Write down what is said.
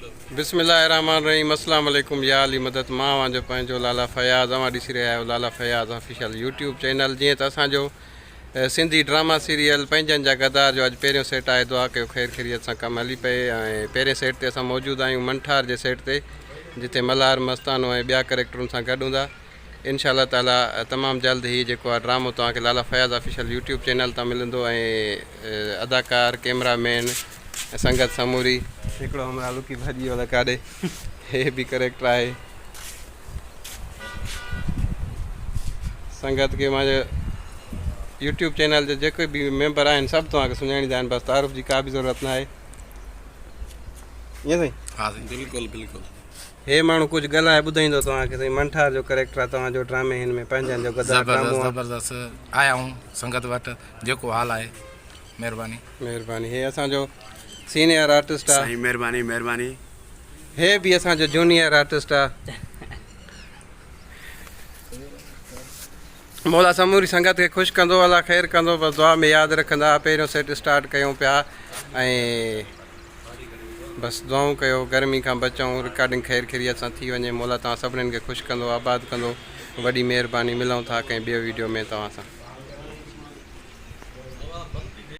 बिस्मिल्लाहिर्रहमानिर्रहीम। अस्सलाम वालेकुम या अली मदद। मां वांजो पंहिंजो लाला फयाज़। अवां ॾिसी रहिया आहियो लाला फयाज़ ऑफिशियल यूट्यूब चैनल। जीअं त असांजो सिंधी ड्रामा सीरियल पंहिंजनि जा गद्दार जो अॼु पहिरियों सेट आहे। दुआ कयो ख़ैर ख़ैरियत सां कमु हली पए। ऐं पहिरें सेट ते असां मौजूदु आहियूं मंठार जे सेट ते, जिते मल्हार मस्तानो ऐं ॿिया करेक्टरुनि सां गॾु हूंदा। इंशाअल्लाह ताला तमामु जल्द ही जेको आहे ड्रामो तव्हांखे लाला फयाज़ ऑफिशियल यूट्यूब चैनल तां मिलंदो। ऐं अदाकार, कैमरामैन, संगत समूरी, हिकिड़ो हमारा लुकी भाॼी वाला काॾे हे बि करेक्टर आहे। संगत के मुंहिंजे यूट्यूब चैनल जे जेके बि मेंबर आहिनि सभु तव्हांखे सुञाणींदा आहिनि। बसि तारुफ़ जी का बि ज़रूरत न आहे। ईअं साईं? हा साईं, बिल्कुलु बिल्कुलु। हे माण्हू कुझु ॻाल्हाए ॿुधाईंदो तव्हांखे। साईं मंठार जो करेक्टर आहे तव्हांजो ड्रामे हिन में, पंहिंजनि जो गद्दार ड्रामो आहे। ज़बरदस्त आया हूँ संगत वटि, जेको हाल आहे। महिरबानी महिरबानी। हे असांजो सीनियर आर्टिस्ट आहे। महिरबानी महिरबानी। हे बि असांजो जूनियर आर्टिस्ट आहे। मौला समूरी संगत खे ख़ुशि कंदो, अलाह ख़ैरु कंदो, बसि दुआ में यादि रखंदा। पहिरियों सेट स्टार्ट कयूं पिया ऐं बसि दुआऊं कयो गर्मी खां बचूं, रिकॉर्डिंग ख़ैरु ख़ैरियत सां थी वञे। मौला तव्हां सभिनीनि खे ख़ुशि कंदो, आबाद कंदो। वॾी महिरबानी। मिलूं था कंहिं ॿिए वीडियो में तव्हां सां।